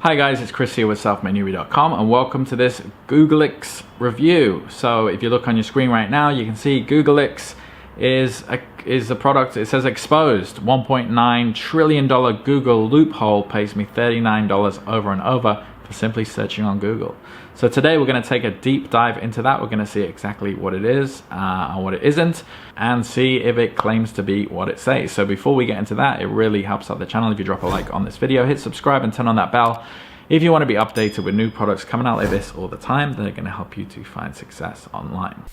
Hi guys, it's Chris here with selfmadenewbie.com and welcome to this Googlix review. So if you look on your screen right now, you can see Googlix is a product. It says exposed, $1.9 trillion Google loophole pays me $39 over and over for simply searching on Google. So today we're going to take a deep dive into that. We're going to see exactly what it is and what it isn't, and see if it claims to be what it says. So before we get into that, it really helps out the channel if you drop a like on this video, hit subscribe and turn on that bell if you want to be updated with new products coming out like this all the time that are going to help you to find success online.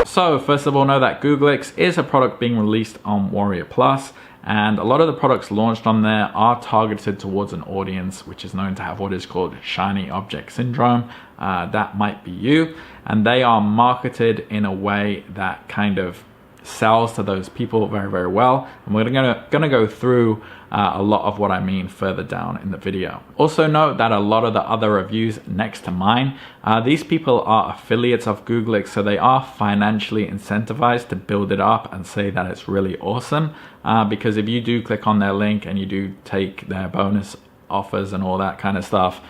So first of all, know that Googlix is a product being released on Warrior Plus, and a lot of the products launched on there are targeted towards an audience which is known to have what is called shiny object syndrome. That might be you, and they are marketed in a way that kind of sells to those people very, very well, and we're gonna go through a lot of what I mean further down in the video. Also note that a lot of the other reviews next to mine, these people are affiliates of Googlix, so they are financially incentivized to build it up and say that it's really awesome, because if you do click on their link and you do take their bonus offers and all that kind of stuff,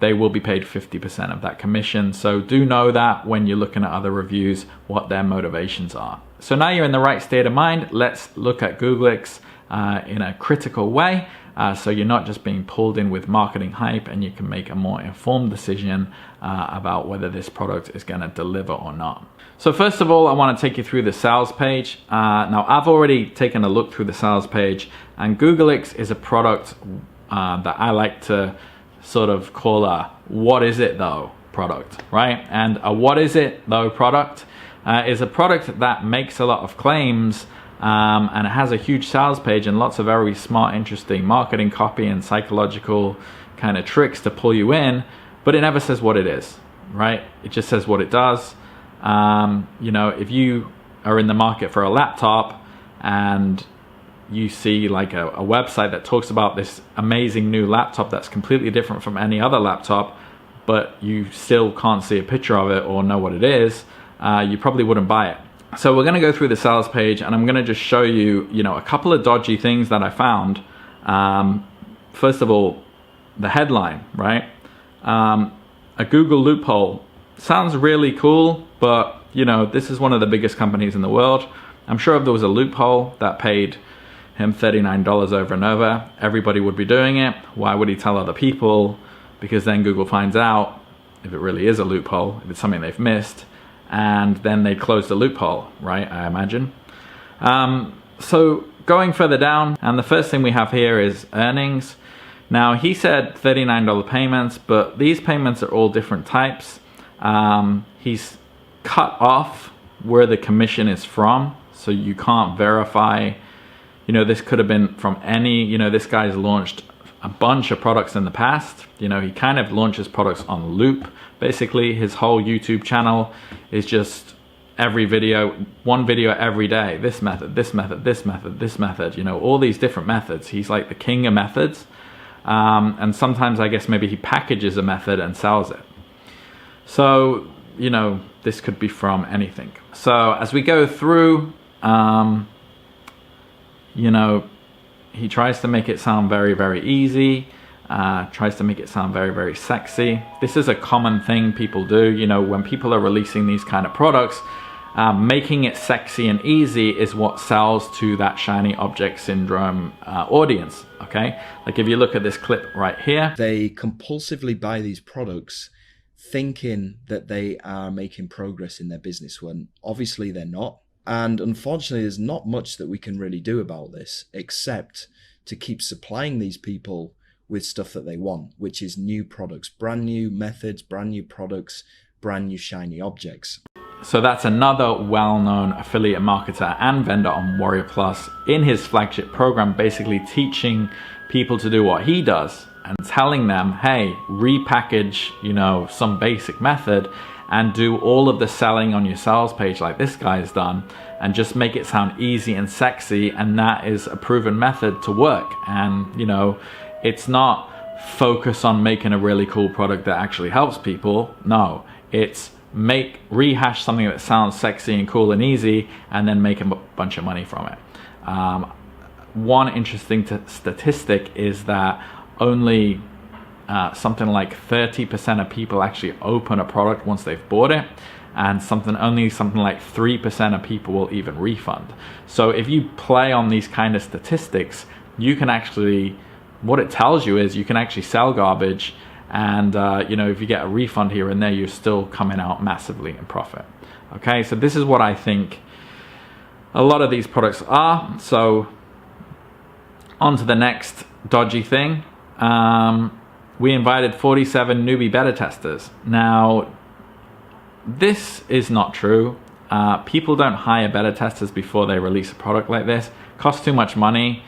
they will be paid 50% of that commission. So do know that when you're looking at other reviews, what their motivations are. So now you're in the right state of mind, let's look at Googlix in a critical way, so you're not just being pulled in with marketing hype, and you can make a more informed decision about whether this product is going to deliver or not. So first of all, I want to take you through the sales page. Now I've already taken a look through the sales page, and Googlix is a product that I like to sort of call a what is it though product, right? And a what is it though product is a product that makes a lot of claims, and it has a huge sales page and lots of very smart, interesting marketing copy and psychological kind of tricks to pull you in, but it never says what it is, right? It just says what it does. You know, if you are in the market for a laptop and you see like a website that talks about this amazing new laptop that's completely different from any other laptop, but you still can't see a picture of it or know what it is, you probably wouldn't buy it. So we're going to go through the sales page, and I'm going to just show you, a couple of dodgy things that I found. First of all, the headline, right? A Google loophole sounds really cool, but this is one of the biggest companies in the world. I'm sure if there was a loophole that paid him $39 over and over, everybody would be doing it. Why would he tell other people? Because then Google finds out if it really is a loophole, if it's something they've missed, and then they close the loophole, right? I imagine. So going further down, and the first thing we have here is earnings. Now he said $39 payments, but these payments are all different types. He's cut off where the commission is from, so you can't verify. This could have been from any, this guy's launched a bunch of products in the past. He kind of launches products on loop. Basically, his whole YouTube channel is just every video, one video every day. This method, this method, this method, this method, all these different methods. He's like the king of methods. And sometimes I guess maybe he packages a method and sells it. So, this could be from anything. So as we go through, he tries to make it sound very, very easy, tries to make it sound very, very sexy. This is a common thing people do, when people are releasing these kind of products, making it sexy and easy is what sells to that shiny object syndrome audience, okay? Like if you look at this clip right here. They compulsively buy these products thinking that they are making progress in their business when obviously they're not. And unfortunately, there's not much that we can really do about this except to keep supplying these people with stuff that they want, which is new products, brand new methods, brand new products, brand new shiny objects. So that's another well-known affiliate marketer and vendor on Warrior Plus in his flagship program, basically teaching people to do what he does and telling them, hey, repackage, some basic method and do all of the selling on your sales page like this guy's done, and just make it sound easy and sexy, and that is a proven method to work. And it's not focus on making a really cool product that actually helps people. No, it's rehash something that sounds sexy and cool and easy, and then make a bunch of money from it. One interesting statistic is that only something like 30% of people actually open a product once they've bought it, and only something like 3% of people will even refund. So if you play on these kind of statistics, you can actually, what it tells you is you can actually sell garbage, and you know, if you get a refund here and there, you're still coming out massively in profit. Okay, so this is what I think a lot of these products are. So on to the next dodgy thing. We invited 47 newbie beta testers. Now, this is not true. People don't hire beta testers before they release a product like this. It costs too much money,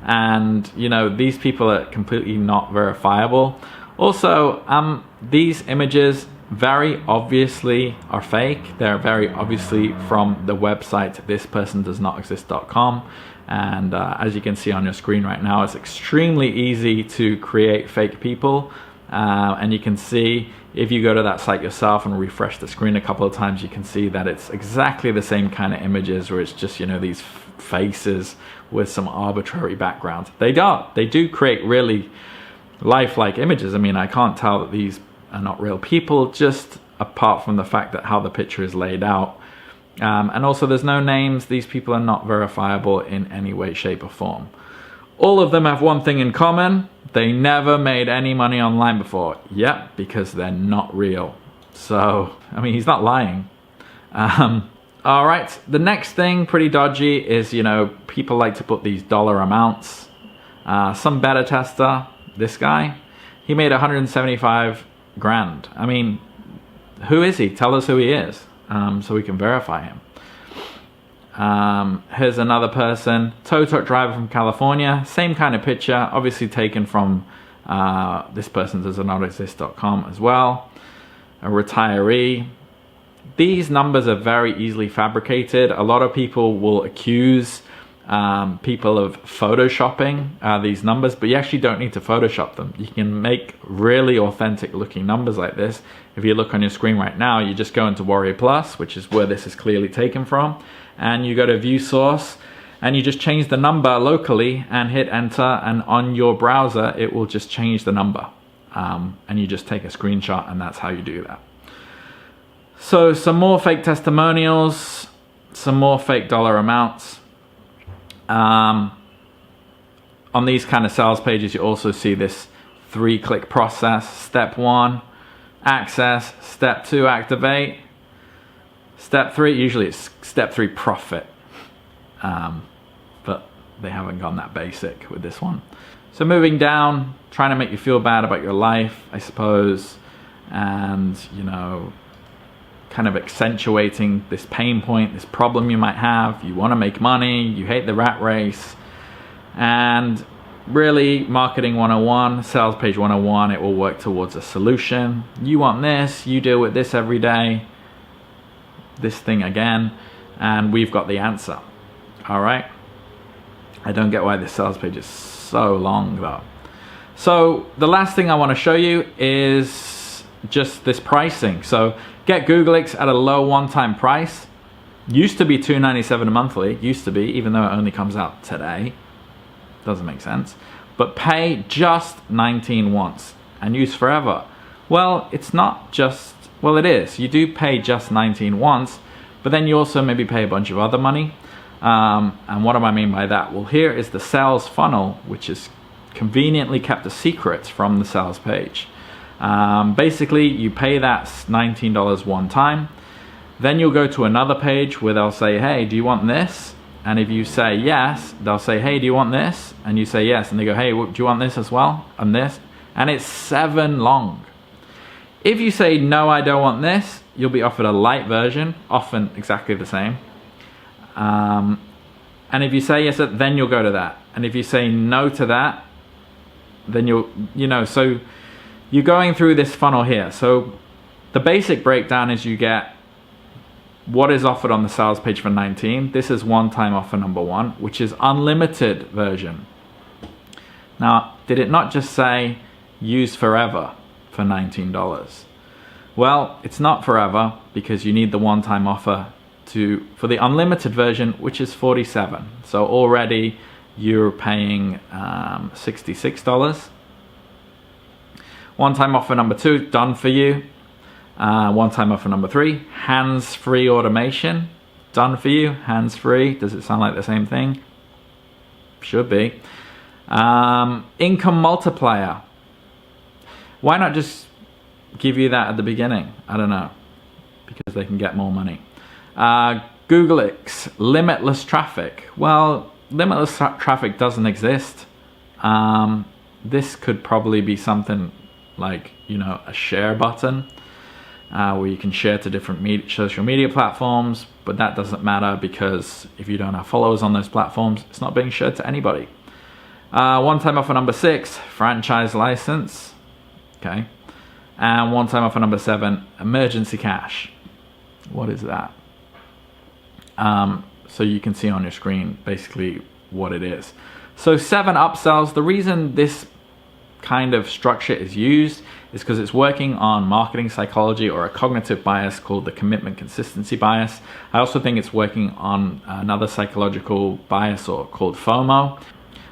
and you know, these people are completely not verifiable. Also, these images very obviously are fake. They're very obviously from the website thispersondoesnotexist.com. And as you can see on your screen right now, it's extremely easy to create fake people. And you can see, if you go to that site yourself and refresh the screen a couple of times, you can see that it's exactly the same kind of images, where it's just, you know, these faces with some arbitrary background. They do create really lifelike images. I mean, I can't tell that these are not real people, just apart from the fact that how the picture is laid out. And also, there's no names. These people are not verifiable in any way, shape, or form. All of them have one thing in common: they never made any money online before. Yep, because they're not real. So, I mean, he's not lying. All right, the next thing, pretty dodgy, is, you know, people like to put these dollar amounts. Some beta tester, this guy, he made 175 grand. I mean, who is he? Tell us who he is. So we can verify him. Here's another person, tow truck driver from California, same kind of picture, obviously taken from thispersondoesnotexist.com as well. A retiree. These numbers are very easily fabricated. A lot of people will accuse people of photoshopping these numbers, but you actually don't need to Photoshop them. You can make really authentic looking numbers like this. If you look on your screen right now, you just go into Warrior Plus, which is where this is clearly taken from, and you go to View Source, and you just change the number locally and hit enter, and on your browser it will just change the number, and you just take a screenshot, and that's how you do that. So some more fake testimonials, some more fake dollar amounts. On these kind of sales pages, you also see this 3-click process. Step 1, access. Step 2, activate. Step 3, usually it's step 3, profit. But they haven't gone that basic with this one. So moving down, trying to make you feel bad about your life, I suppose, and, you know, kind of accentuating this pain point, this problem you might have. You want to make money, you hate the rat race, and really, marketing 101, sales page 101, it will work towards a solution. You want this, you deal with this every day, this thing again, and we've got the answer. All right. I don't get why this sales page is so long though. So the last thing I want to show you is just this pricing. So get Googlix at a low one-time price. Used to be $297 monthly, used to be, even though it only comes out today. Doesn't make sense. But pay just $19 once and use forever. Well, it's not just, well, it is. You do pay just $19 once, but then you also maybe pay a bunch of other money. And what do I mean by that? Well, here is the sales funnel, which is conveniently kept a secret from the sales page. Basically, you pay that $19 one time. Then you'll go to another page where they'll say, hey, do you want this? And if you say yes, they'll say, hey, do you want this? And you say yes. And they go, hey, do you want this as well? And this? And it's 7 long. If you say, no, I don't want this, you'll be offered a light version, often exactly the same. And if you say yes, then you'll go to that. And if you say no to that, then so you're going through this funnel here. So the basic breakdown is you get what is offered on the sales page for 19. This is one-time offer number 1, which is unlimited version. Now, did it not just say use forever for $19? Well, it's not forever because you need the one-time offer for the unlimited version, which is $47. So already you're paying $66. One-time offer number 2, Done For You. One-time offer number 3, hands-free automation. Done For You, hands-free. Does it sound like the same thing? Should be. Income multiplier. Why not just give you that at the beginning? I don't know. Because they can get more money. Googlix, limitless traffic. Well, limitless traffic doesn't exist. This could probably be something like, you know, a share button where you can share to different social media platforms, but that doesn't matter because if you don't have followers on those platforms, it's not being shared to anybody. One-time offer number 6, franchise license. Okay. And one-time offer number 7, emergency cash. What is that? So you can see on your screen basically what it is. So 7 upsells. The reason this kind of structure is used is because it's working on marketing psychology or a cognitive bias called the commitment consistency bias. I also think it's working on another psychological bias called FOMO.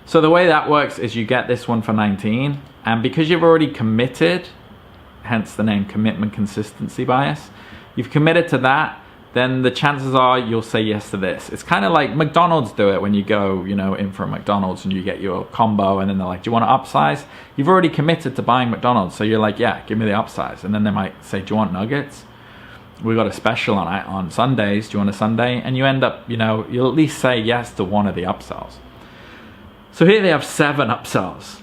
So the way that works is you get this one for 19, and because you've already committed, hence the name commitment consistency bias, you've committed to that, then the chances are you'll say yes to this. It's kind of like McDonald's do it when you go, you know, in for a McDonald's and you get your combo and then they're like, do you want to upsize? You've already committed to buying McDonald's, so you're like, yeah, give me the upsize. And then they might say, do you want nuggets? We've got a special on Sundays. Do you want a Sunday? And you end up, you know, you'll at least say yes to one of the upsells. So here they have 7 upsells.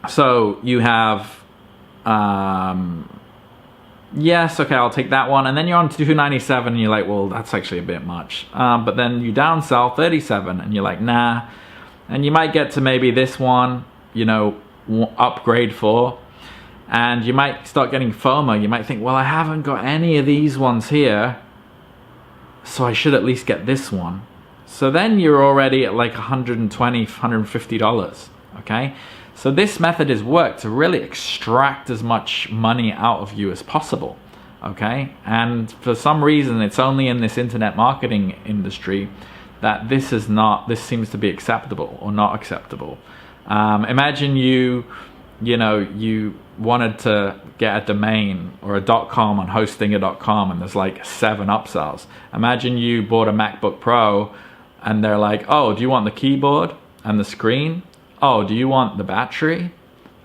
So you have, yes, okay, I'll take that one. And then you're on to 297 and you're like, well, that's actually a bit much. But then you downsell 37 and you're like, nah. And you might get to maybe this one, you know, upgrade 4. And you might start getting FOMO. You might think, well, I haven't got any of these ones here, so I should at least get this one. So then you're already at like $120, $150, okay? So this method is worked to really extract as much money out of you as possible, okay? And for some reason, it's only in this internet marketing industry that this seems to be acceptable or not acceptable. Imagine you wanted to get a domain or a .com on Hostinger.com and there's like 7 upsells. Imagine you bought a MacBook Pro and they're like, oh, do you want the keyboard and the screen? Oh, do you want the battery?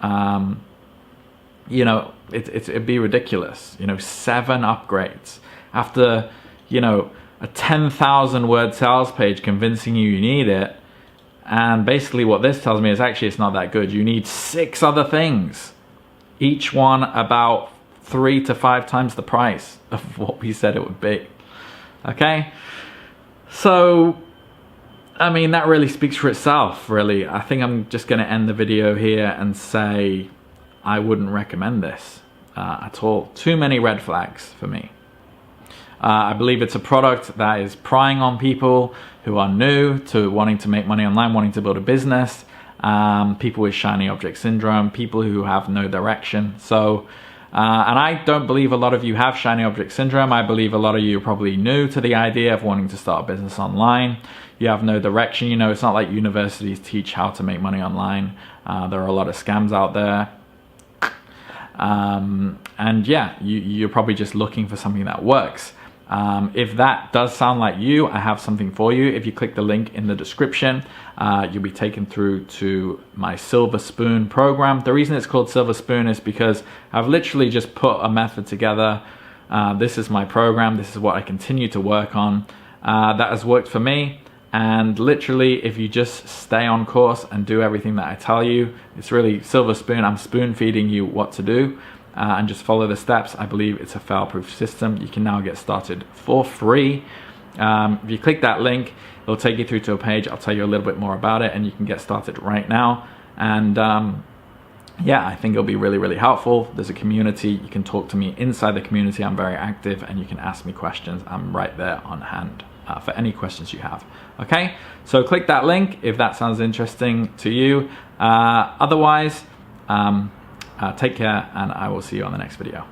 You know, it'd be ridiculous. You know, 7 upgrades after, you know, a 10,000 word sales page convincing you need it. And basically what this tells me is actually it's not that good. You need 6 other things, each one about 3 to 5 times the price of what we said it would be. Okay, so I mean, that really speaks for itself, really. I think I'm just going to end the video here and say I wouldn't recommend this at all. Too many red flags for me. I believe it's a product that is prying on people who are new to wanting to make money online, wanting to build a business, people with shiny object syndrome, people who have no direction. So, and I don't believe a lot of you have shiny object syndrome. I believe a lot of you are probably new to the idea of wanting to start a business online. You have no direction. You know, it's not like universities teach how to make money online. There are a lot of scams out there. And yeah, you're probably just looking for something that works. If that does sound like you, I have something for you. If you click the link in the description, you'll be taken through to my Silver Spoon program. The reason it's called Silver Spoon is because I've literally just put a method together. This is my program. This is what I continue to work on. That has worked for me. And literally, if you just stay on course and do everything that I tell you, it's really Silver Spoon. I'm spoon feeding you what to do. And just follow the steps. I believe it's a fail-proof system. You can now get started for free. If you click that link, it'll take you through to a page. I'll tell you a little bit more about it and you can get started right now. And yeah, I think it'll be really, really helpful. There's a community. You can talk to me inside the community. I'm very active and you can ask me questions. I'm right there on hand for any questions you have. Okay, so click that link if that sounds interesting to you. Otherwise, take care and I will see you on the next video.